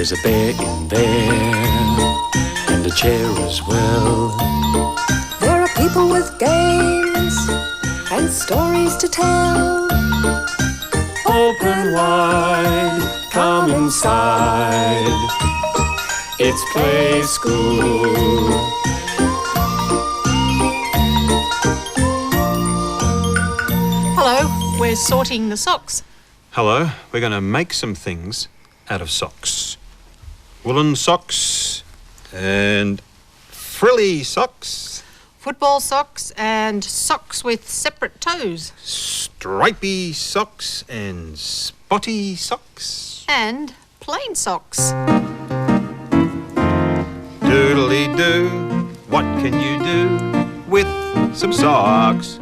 There's a bear in there, and a chair as well. There are people with games and stories to tell. Open wide, come inside. It's Play School. Hello, we're sorting the socks. Hello, we're going to make some things out of socks. Woolen socks and frilly socks. Football socks and socks with separate toes. Stripy socks and spotty socks. And plain socks. Doodly-doo, what can you do with some socks?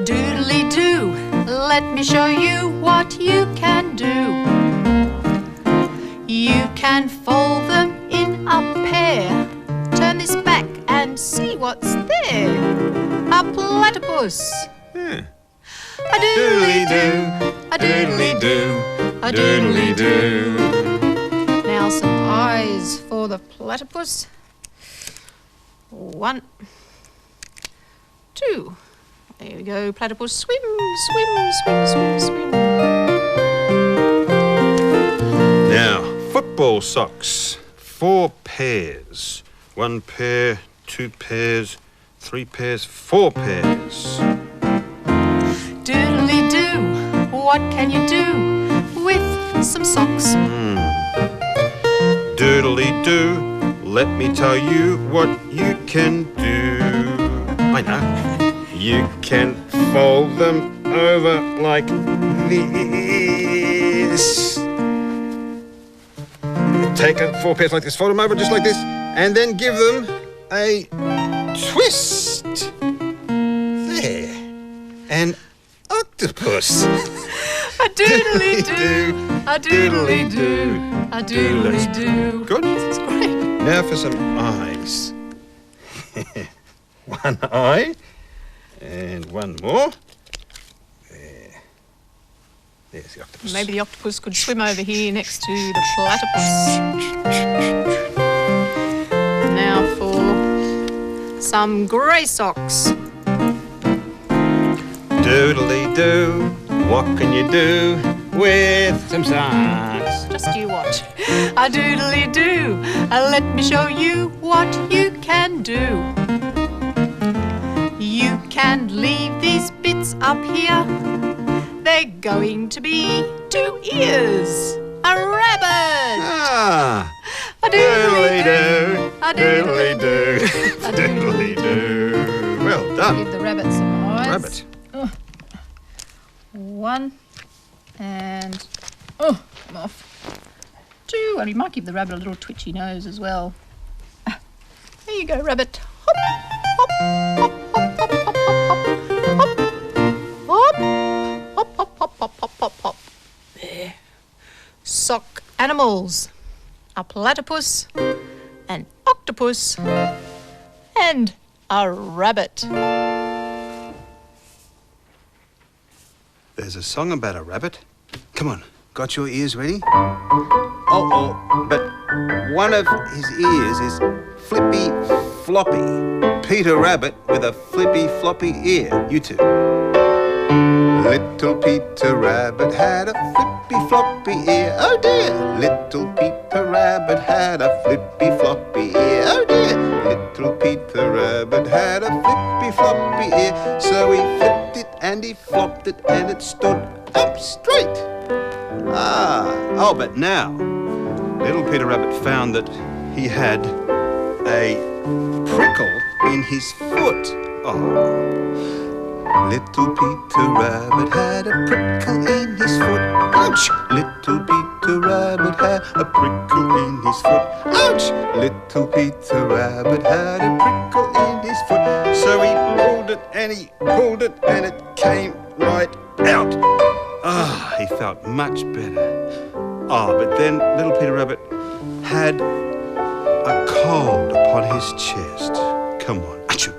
Doodly-doo, let me show you what you can do. You can fold them in a pair. Turn this back and see what's there. A platypus. Yeah. A doodly-doo, a doodly-doo, a doodly-doo. Now some eyes for the platypus. 1, 2. There we go, platypus. Swim, swim, swim, swim, swim. Now, football socks. 4 pairs. 1 pair, 2 pairs, 3 pairs, 4 pairs. Doodly-doo, what can you do with some socks? Doodly-doo, let me tell you what you can do. I know. You can fold them over like this. Take 4 pairs like this, fold them over just like this, and then give them a twist. There. An octopus. A doodly-doo, a doodly-doo, a doodly-doo. Good. This is great. Now for some eyes. 1 eye. And 1 more. There. There's the octopus. Maybe the octopus could swim over here next to the platypus. Now for some grey socks. Doodly-doo, what can you do with some socks? Just you watch. A doodly-doo, let me show you what you can do. You can leave these bits up here. They're going to be 2 ears. A rabbit. Ah, A doodly-doo. doodly-doo, A doodly-doo. doodly-doo, doodly-doo. Well done. Give the rabbit some eyes. Rabbit. 1 and I'm off. 2, and we might give the rabbit a little twitchy nose as well. There you go, rabbit. Hop, hop, hop, hop, hop, hop, hop, hop, hop, hop, hop, hop, hop, hop, hop. There. Sock animals. A platypus, an octopus, and a rabbit. There's a song about a rabbit. Come on, got your ears ready? Oh, but one of his ears is flippy floppy. Peter Rabbit with a flippy floppy ear. You two. Little Peter Rabbit had a flippy floppy ear. Oh dear. Little Peter Rabbit had a flippy floppy ear. Oh dear. Little Peter Rabbit had a flippy floppy ear. So he flipped it and he flopped it and it stood up straight. But now little Peter Rabbit found that he had a prickle in his foot. Oh. Little Peter Rabbit had a prickle in his foot. Ouch! Little Peter Rabbit had a prickle in his foot. Ouch! Little Peter Rabbit had a prickle in his foot. So he pulled it and he pulled it and it came right out. He felt much better. But then little Peter Rabbit had a cold upon his chest. Come on. Achoo!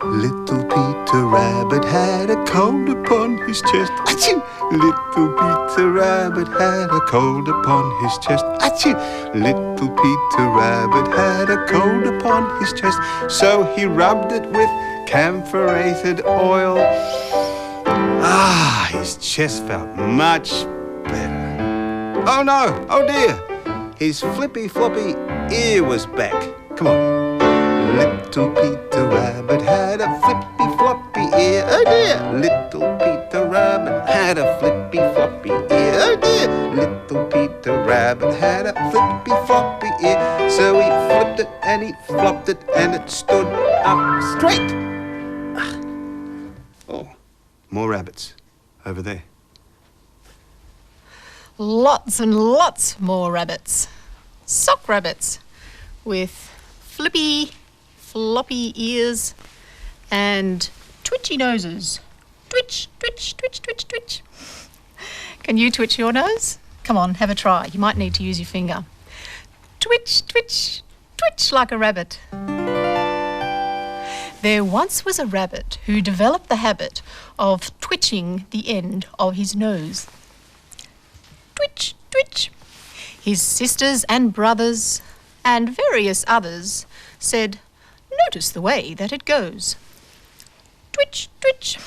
Little Peter Peter Rabbit had a cold upon his chest. Achoo! Little Peter Rabbit had a cold upon his chest. Achoo! Little Peter Rabbit had a cold upon his chest. So he rubbed it with camphorated oil. Ah, his chest felt much better. Oh no, oh dear. His flippy floppy ear was back. Come on. Little Peter Rabbit had a flippy floppy ear. Oh dear. Little Peter Rabbit had a flippy floppy ear. Oh dear. Little Peter Rabbit had a flippy floppy ear. So he flipped it and he flopped it and it stood up straight. Oh, more rabbits over there. Lots and lots more rabbits. Sock rabbits with flippy, floppy ears and twitchy noses. Twitch, twitch, twitch, twitch, twitch. Can you twitch your nose? Come on, have a try. You might need to use your finger. Twitch, twitch, twitch like a rabbit. There once was a rabbit who developed the habit of twitching the end of his nose. Twitch, twitch. His sisters and brothers and various others said, "Notice the way that it goes." Twitch, twitch.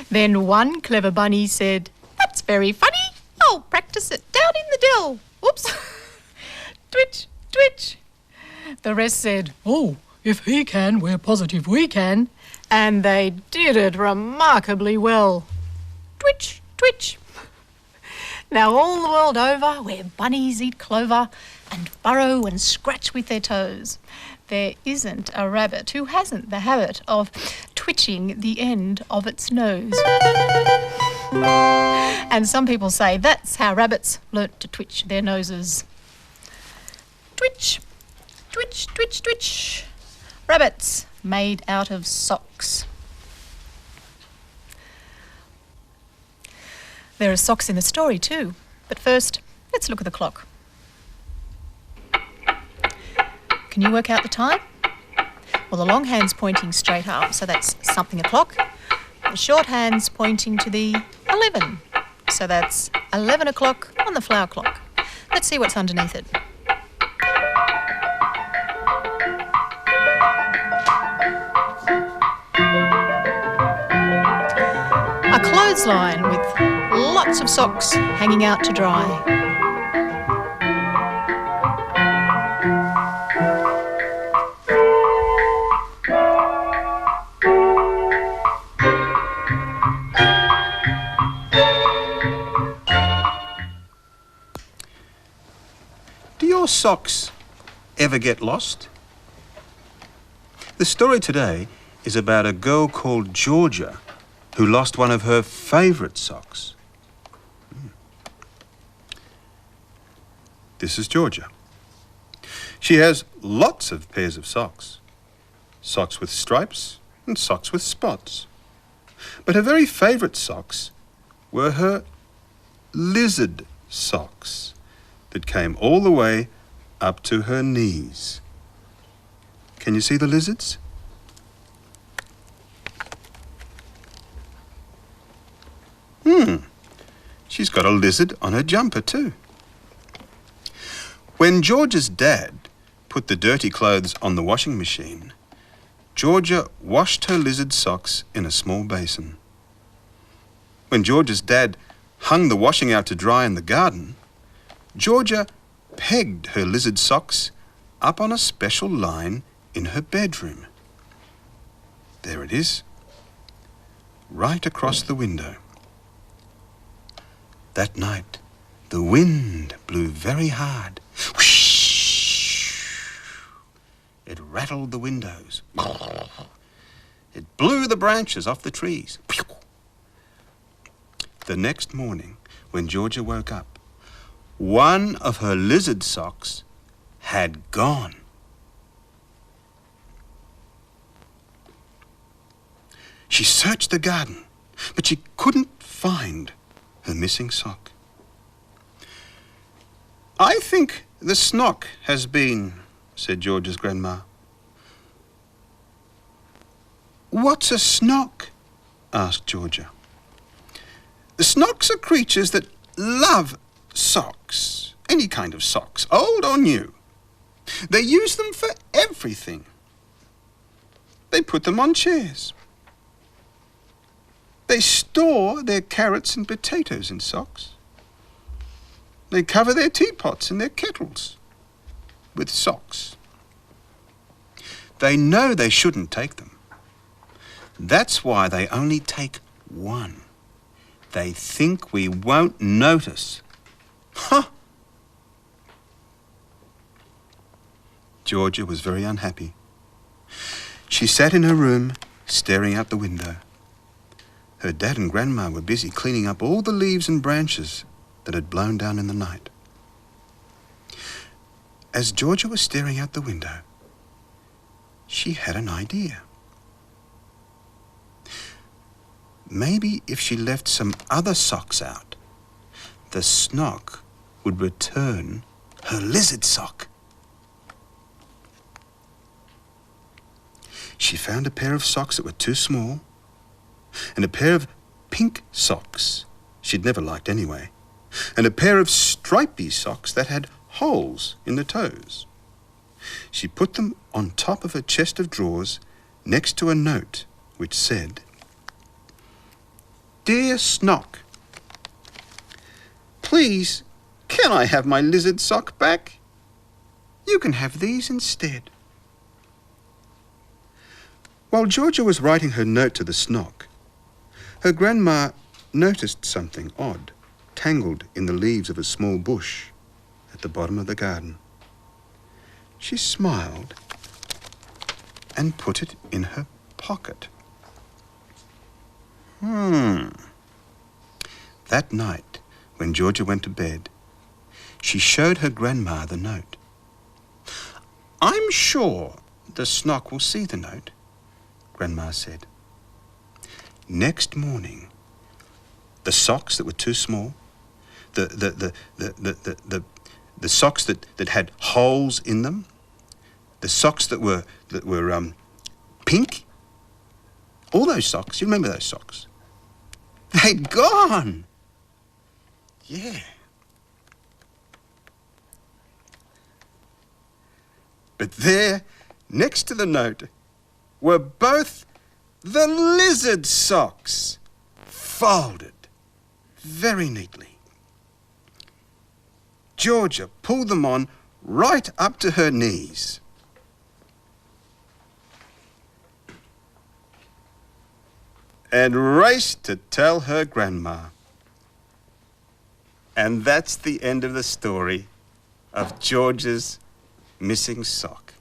Then one clever bunny said, "That's very funny. I'll practice it down in the dell." Oops. Twitch, twitch. The rest said, "Oh, if he can, we're positive we can." And they did it remarkably well. Twitch, twitch. Now all the world over, where bunnies eat clover and burrow and scratch with their toes, there isn't a rabbit who hasn't the habit of twitching the end of its nose. And some people say that's how rabbits learnt to twitch their noses. Twitch, twitch, twitch, twitch. Rabbits made out of socks. There are socks in the story too, but first, let's look at the clock. Can you work out the time? Well, the long hand's pointing straight up, so that's something o'clock. The short hand's pointing to the 11, so that's 11 o'clock on the flower clock. Let's see what's underneath it. A clothesline with lots of socks hanging out to dry. Do your socks ever get lost? The story today is about a girl called Georgia who lost one of her favourite socks. This is Georgia. She has lots of pairs of socks. Socks with stripes and socks with spots. But her very favourite socks were her lizard socks that came all the way up to her knees. Can you see the lizards? She's got a lizard on her jumper too. When Georgia's dad put the dirty clothes on the washing machine, Georgia washed her lizard socks in a small basin. When Georgia's dad hung the washing out to dry in the garden, Georgia pegged her lizard socks up on a special line in her bedroom. There it is, right across the window. That night, the wind blew very hard. Whoosh! It rattled the windows. It blew the branches off the trees. The next morning, when Georgia woke up, one of her lizard socks had gone. She searched the garden, but she couldn't find her missing sock. "I think the snock has been," said George's grandma. What's a snock? Asked Georgia. The snocks are creatures that love socks, any kind of socks, old or new. They use them for everything. They put them on chairs. They store their carrots and potatoes in socks. They cover their teapots and their kettles with socks. They know they shouldn't take them. That's why they only take one. They think we won't notice. Huh! Georgia was very unhappy. She sat in her room, staring out the window. Her dad and grandma were busy cleaning up all the leaves and branches that had blown down in the night. As Georgia was staring out the window, she had an idea. Maybe if she left some other socks out, the snock would return her lizard sock. She found a pair of socks that were too small, and a pair of pink socks she'd never liked anyway, and a pair of stripy socks that had holes in the toes. She put them on top of a chest of drawers next to a note which said, "Dear Snock, please, can I have my lizard sock back? You can have these instead." While Georgia was writing her note to the snock, her grandma noticed something odd tangled in the leaves of a small bush at the bottom of the garden. She smiled and put it in her pocket. That night, when Georgia went to bed, she showed her grandma the note. "I'm sure the snock will see the note," Grandma said. Next morning, the socks that were too small, the socks that had holes in them, the socks that were pink, all those socks, you remember those socks? They'd gone. Yeah. But there, next to the note, were both the lizard socks, folded very neatly. Georgia pulled them on right up to her knees. And raced to tell her grandma. And that's the end of the story of George's missing sock.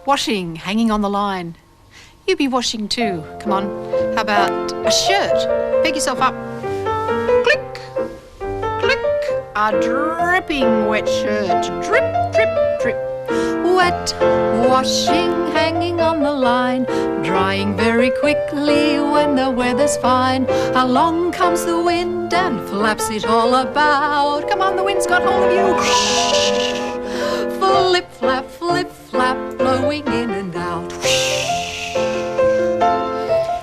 Washing, hanging on the line. You be washing too. Come on. How about a shirt? Pick yourself up. Click, click. A dripping wet shirt. Drip, drip, drip. Wet washing, hanging on the line. Drying very quickly when the weather's fine. Along comes the wind and flaps it all about. Come on, the wind's got hold of you. Flip, flap, flip, flap, blowing in and out.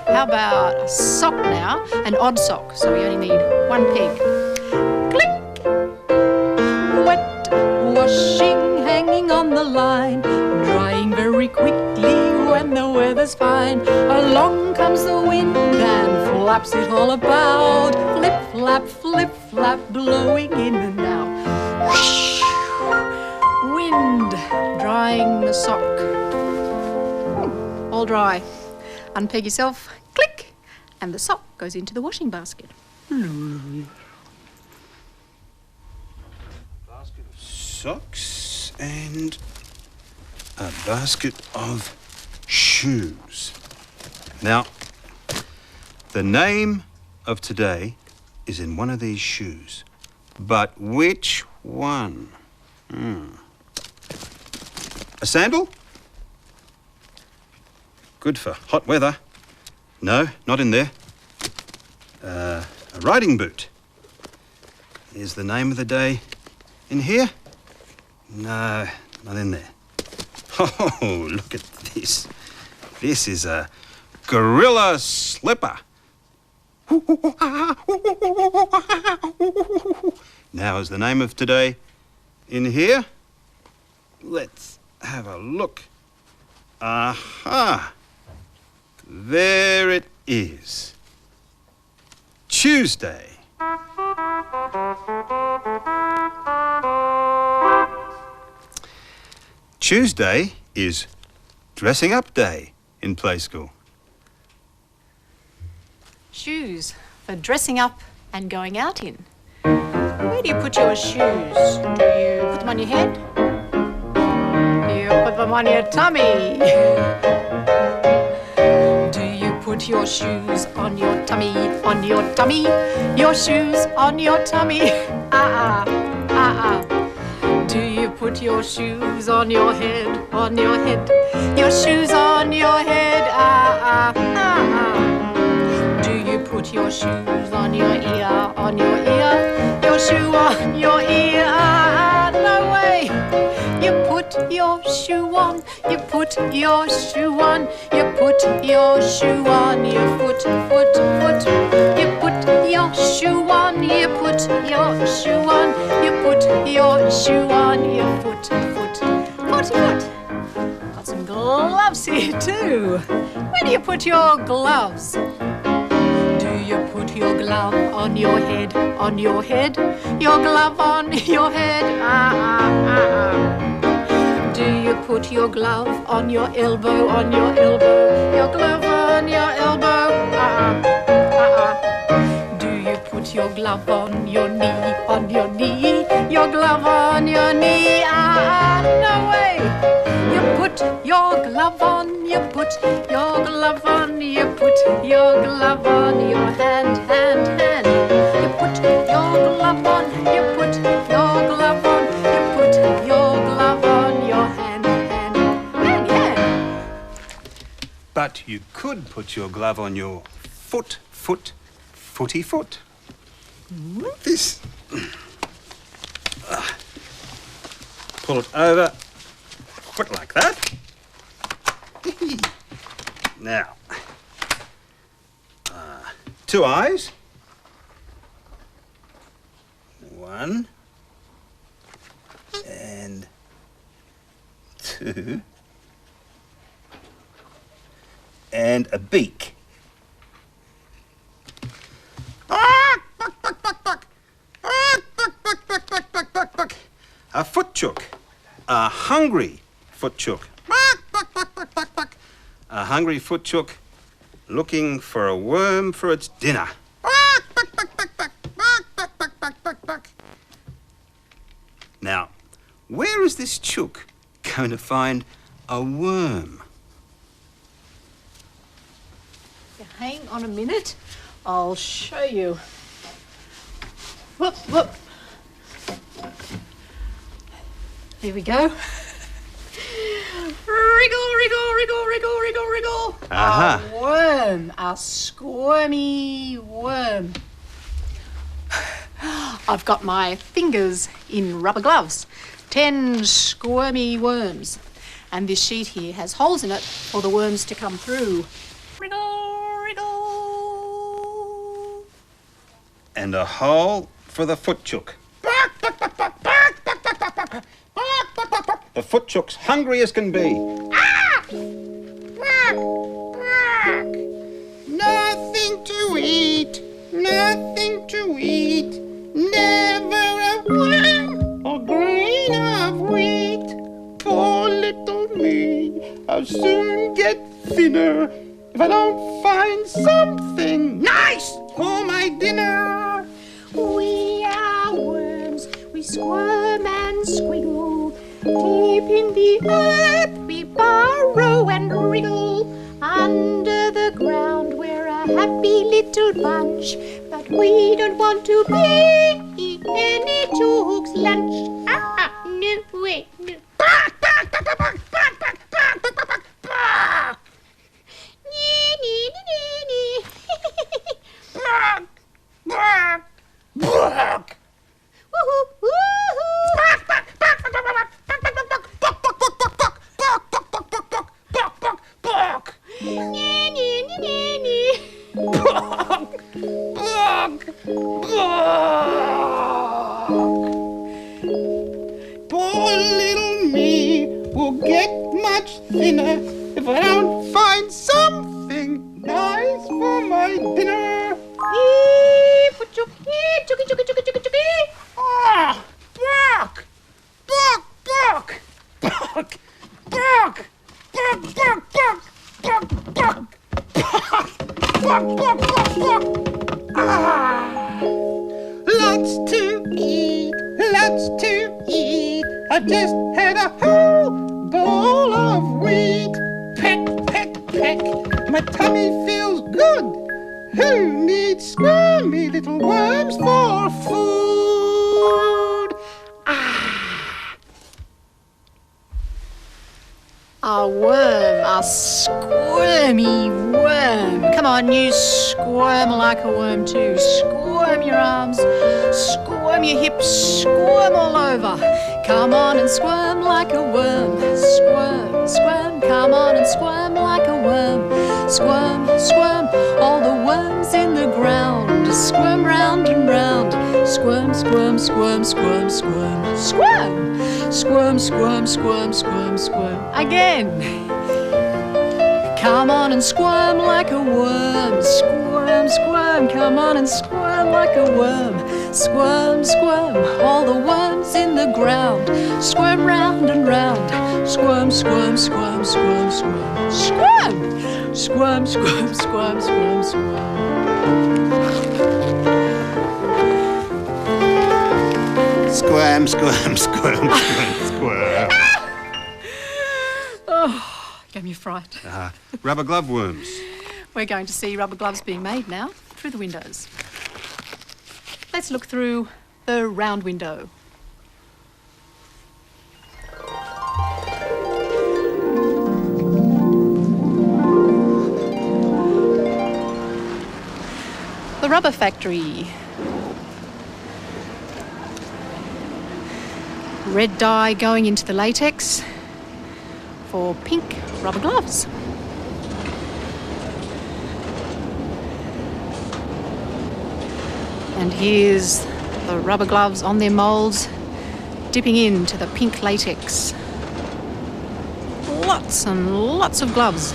How about a sock now? An odd sock, so we only need one peg. Click. Wet washing, hanging on the line. Drying very quickly when the weather's fine. Along comes the wind and flaps it all about. Flip, flap, blowing in and out. Wind drying the sock. All dry. Unpeg yourself, click, and the sock goes into the washing basket. Basket of socks and a basket of shoes. Now, the name of today is in one of these shoes, but which one? A sandal? Good for hot weather. No, not in there. A riding boot. Is the name of the day in here? No, not in there. Oh, look at this. This is a gorilla slipper. Now, is the name of today in here? Let's have a look. Aha! There it is. Tuesday. Tuesday is dressing up day in play school. Shoes for dressing up and going out in. Where do you put your shoes? Do you put them on your head? Do you put them on your tummy? Do you put your shoes on your tummy, on your tummy? Your shoes on your tummy? Do you put your shoes on your head, on your head? Your shoes on your head? Do you put your shoes on your ear, on your ear? Your shoe on your ear? No way! You put your shoe on, you put your shoe on, you put your shoe on your foot, foot, foot. You put your shoe on, you put your shoe on, you put your shoe on your foot, foot, footy foot. Got some gloves here too. Where do you put your gloves? Do you put your glove on your head, on your head? Your glove on your head? Do you put your glove on your elbow, on your elbow? Your glove on your elbow? Do you put your glove on your knee, on your knee? Your glove on your knee? No way! You put your glove on, you put your glove on, you put your glove on your hand, hand, hand. You put your glove on, you put your glove on, you put your glove on your hand, hand, hand, hand. But you could put your glove on your foot, foot, footy foot. This. Pull it over. Foot like that. Now, two eyes. One and two. And a beak. A footchook. A hungry footchook. A hungry footchook looking for a worm for its dinner. Now, where is this chook going to find a worm? Hang on a minute. I'll show you. Whoop, whoop. Here we go. Wriggle, wriggle, wriggle, wriggle, wriggle, wriggle. Aha. A worm. A squirmy worm. I've got my fingers in rubber gloves. 10 squirmy worms. And this sheet here has holes in it for the worms to come through. Wriggle, wriggle. And a hole for the footchook. The footchook's hungry as can be. Nothing to eat, nothing to eat. Never a worm or grain of wheat. Poor little me, I'll soon get thinner if I don't find something nice for my dinner. We are worms, we squirm and squiggle. Deep in the earth we burrow and wriggle. Under the ground we're a happy little bunch, but we don't want to be any chook's lunch. No way, no. thinner if I don't find something nice for my dinner. Footchook, chooky, chooky, chooky, chooky, chooky. Ah! Bark! Bark! Bark! Bark! Bark! Bark! Bark! Bark! Bark! Bark! Bark! Bark! Bark! Bark! Ah! Lots to eat, lots to eat. I've just had a whole bowl of wheat. Peck, peck, peck. My tummy feels good. Who needs squirmy little worms for food? A worm, a squirmy worm. Come on, you squirm like a worm too. Squirm your arms, squirm your hips, squirm all over. Come on and squirm like a worm. Squirm, squirm, come on and squirm like a worm. Squirm, squirm, all the worms in the ground. Squirm round and round. Squirm, squirm, squirm, squirm, squirm. Squirm! Squirm, squirm, squirm, squirm, squirm. Again. Come on and squirm like a worm. Squirm, squirm, come on and squirm like a worm. Squirm, squirm, all the worms in the ground. Squirm round and round. Squirm, squirm, squirm, squirm, squirm. Squirm! Squirm, squirm, squirm, squirm, squirm. Squirm, squirm, squirm, squirm, squirm. Oh, gave me a fright. Rubber glove worms. We're going to see rubber gloves being made now through the windows. Let's look through the round window. The rubber factory. Red dye going into the latex for pink rubber gloves. And here's the rubber gloves on their moulds, dipping into the pink latex. Lots and lots of gloves.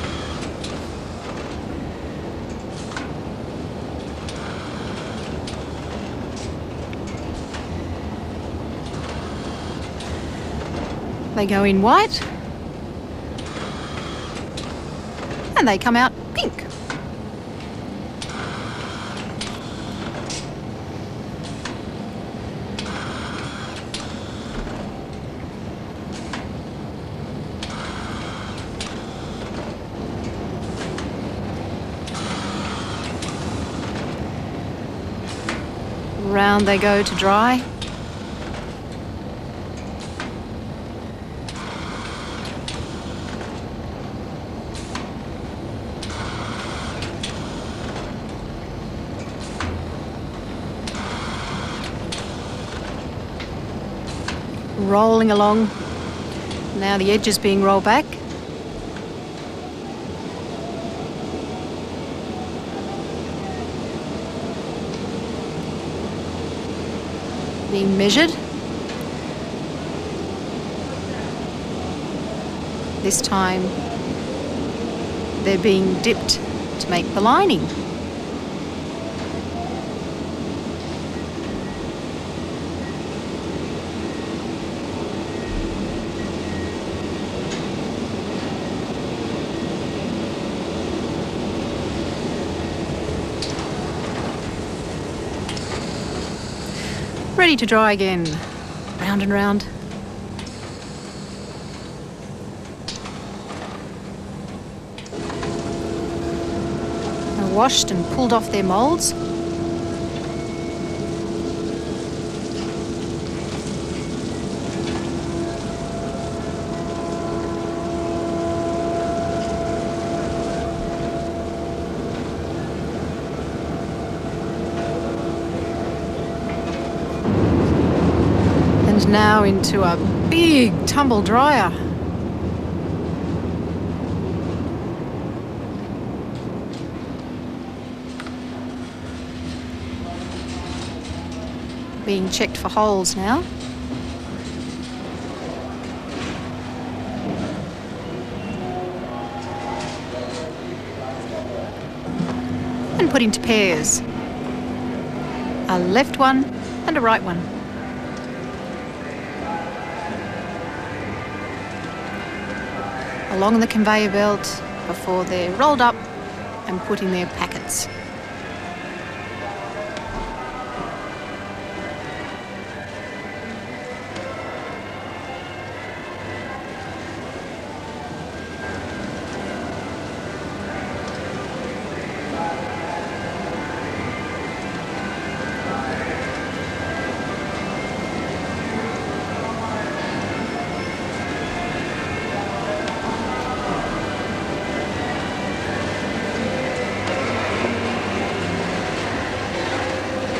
They go in white and they come out pink. Round they go to dry. Rolling along. Now the edge is being rolled back. Being measured. This time they're being dipped to make the lining. Ready to dry again. Round and round. They're washed and pulled off their moulds. Now into a big tumble dryer. Being checked for holes now. then put into pairs. A left one and a right one. Along the conveyor belt before they're rolled up and put in their packets.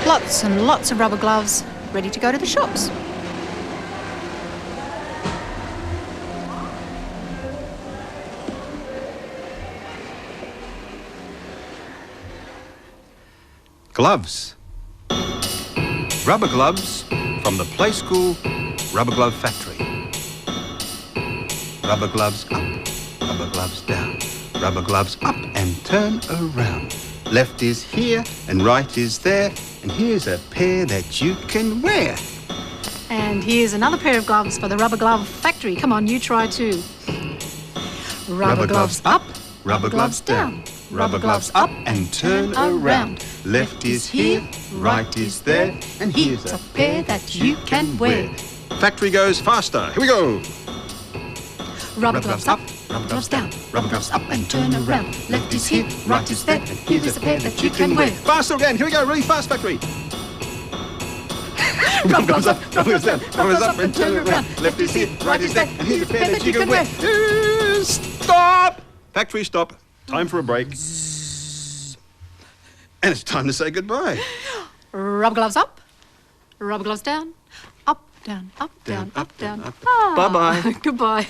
Lots and lots of rubber gloves ready to go to the shops. Gloves. Rubber gloves from the Play School Rubber Glove Factory. Rubber gloves up, rubber gloves down. Rubber gloves up and turn around. Left is here and right is there, and here's a pair that you can wear. And here's another pair of gloves for the Rubber Glove Factory. Come on, you try too. Rubber gloves up, rubber gloves down. Rubber gloves up and turn around. Left is here, right is there, and here's a pair that you can wear. Factory goes faster. Here we go. Rubber gloves up, rubber gloves down. Rubber gloves up and turn around. Left is here, right is there, and here's a pair that you can wear. Faster again. Here we go. Really fast, Factory. Rubber gloves up, rubber gloves down. Rubber gloves up and turn around. Left is here, right is there, and here's a pair that you can wear. Stop! Factory, stop. Time for a break. And it's time to say goodbye. Rubber gloves up, rubber gloves down. Up, down, up, down, up, down. Bye-bye. Goodbye.